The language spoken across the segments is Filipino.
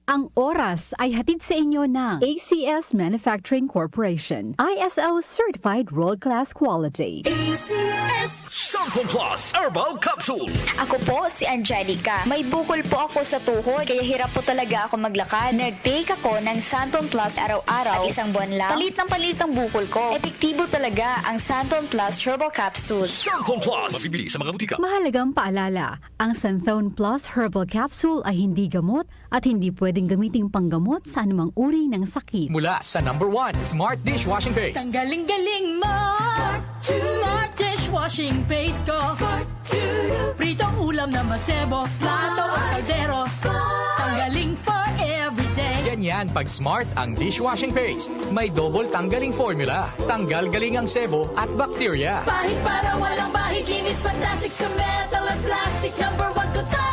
Ang oras ay hatid sa inyo ng ACS Manufacturing Corporation. ISO Certified World-Class Quality. ACS Santon Plus Herbal Capsule. Ako po si Angelica. May bukol po ako sa tuhod, kaya hirap po talaga ako maglakad. Nag-take ako ng Santon Plus araw-araw at isang buwan lang. Palit ang bukol ko. Epektibo talaga ang Santon Plus Herbal Capsule. Santon Plus. Mabibili sa mga butika. Mahalagang paalala, ang Santhone Plus Herbal Capsule ay hindi gamot at hindi pwedeng gamiting panggamot sa anumang uri ng sakit. Mula sa #1 Smart Dishwashing Paste. Ang galing-galing mo. Smart dishwashing paste ko. Pritong ulam na masebo, plato o kaldero. Tanggaling for everyday. Ganyan pag Smart ang dishwashing paste. May double tanggaling formula. Tanggal galing ang sebo at bakterya. Bahid para walang bahid, linis fantastic sa metal at plastic. #1 ko to.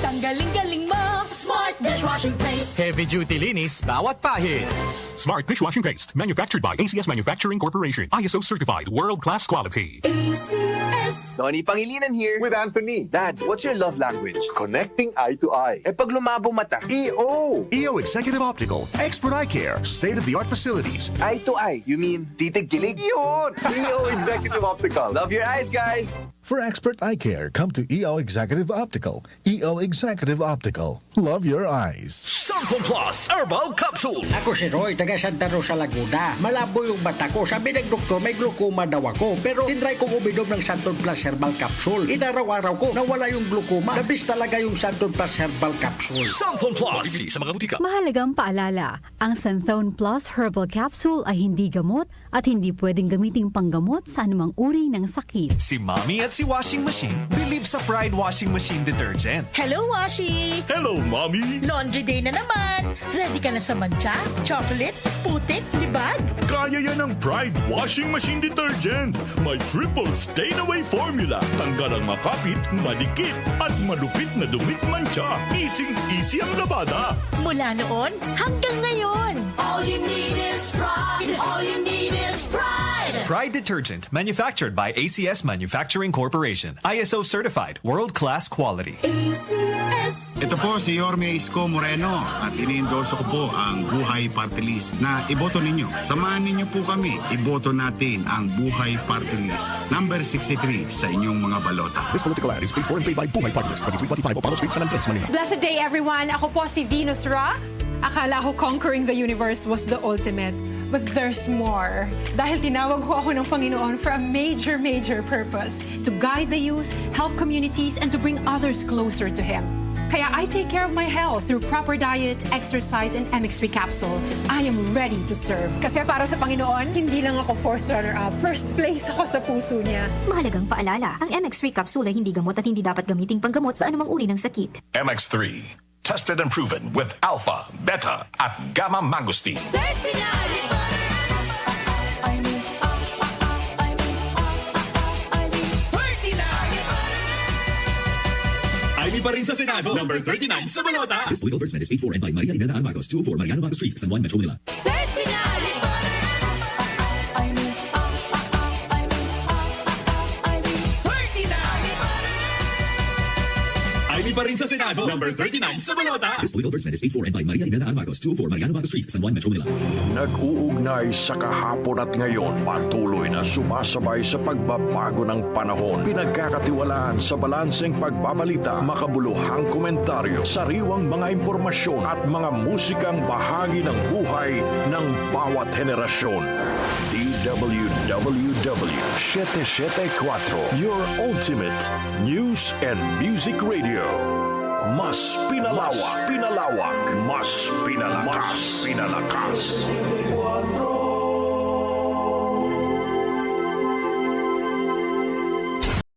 Tanggaling-galing mo. Smart dishwashing paste. Heavy duty linis bawat pahid. Smart Dishwashing Paste, manufactured by ACS Manufacturing Corporation. ISO certified, world-class quality. ACS. Donnie Pangilinan here. With Anthony. Dad, what's your love language? Connecting eye to eye. Eh pag lumabo mata, EO! EO Executive Optical, expert eye care, state-of-the-art facilities. eye to eye, you mean titig kilig? Yun! EO Executive Optical. Love your eyes, guys! For expert eye care, come to EO Executive Optical. EO Executive Optical. Love your eyes. Santon Plus Herbal Capsule. Ako si Roy, taga Santa Rosa, Laguna. Malabo yung mata ko. Sabi ng doktor, may glaucoma daw ako. Pero tinry kong uminom ng Santon Plus Herbal Capsule. Inaraw-araw ko, nawala yung glaucoma. Nabis talaga yung Santon Plus Herbal Capsule. Santon Plus. Mabibili sa mga butika. Mahalagang paalala, ang Santhone Plus Herbal Capsule ay hindi gamot at hindi pwedeng gamiting panggamot sa anumang uri ng sakit. Si Mommy at si Washing Machine believe sa Pride Washing Machine Detergent. Hello, Washi! Hello, Mommy! Laundry day na naman. Ready ka na sa mancha, chocolate, putik, libag? Kaya yan ang Pride Washing Machine Detergent. May triple stain-away formula. Tanggal ang makapit, madikit, at malupit na dumit mancha. Easy ang labada. Mula noon hanggang ngayon. All you need is pride. All you need is pride. Pride Detergent, manufactured by ACS Manufacturing Corporation. ISO certified, world-class quality. ACS. Ito po si Yorme Isko Moreno at ini-endorse ko po ang Buhay Party List na iboto ninyo. Samahan ninyo po kami, iboto natin ang Buhay Party List number 63 sa inyong mga balota. This political ad is paid for and paid by Buhay Partners, 2325 Apollo Street, San Andres, Manila. Blessed day, everyone. Ako po si Venus Ra. Akala ko conquering the universe was the ultimate. But there's more. Dahil tinawag ho ako ng Panginoon for a major purpose. To guide the youth, help communities, and to bring others closer to Him. Kaya I take care of my health through proper diet, exercise, and MX3 capsule. I am ready to serve. Kasi para sa Panginoon, hindi lang ako fourth runner-up. First place ako sa puso niya. Mahalagang paalala, ang MX3 capsule ay hindi gamot at hindi dapat gamiting panggamot sa anumang uri ng sakit. MX3, tested and proven with alpha, beta, at gamma mangosteen. Ivy pa rin sa Senado. Number 39 sa balota. This political advertisement is paid for and by Maria Imelda Armagos, 204 Mariano Vargas Street, San Juan, Metro Manila. Ivy pa rin sa Senado. Number 39 sa balota. This political advertisement is paid for and by Maria Imelda Armagos, 204 Mariano Vargas Street, San Juan, Metro Manila. Nag-uugnay sa kahapon at ngayon, patuloy na sumasabay sa pagbabago ng panahon. Pinagkakatiwalaan sa balanseng pagbabalita, makabuluhang komentaryo, sariwang mga impormasyon at mga musikang bahagi ng buhay ng bawat henerasyon. DWWW 774, your ultimate news and music radio. Mas pinalawak, mas pinalakas.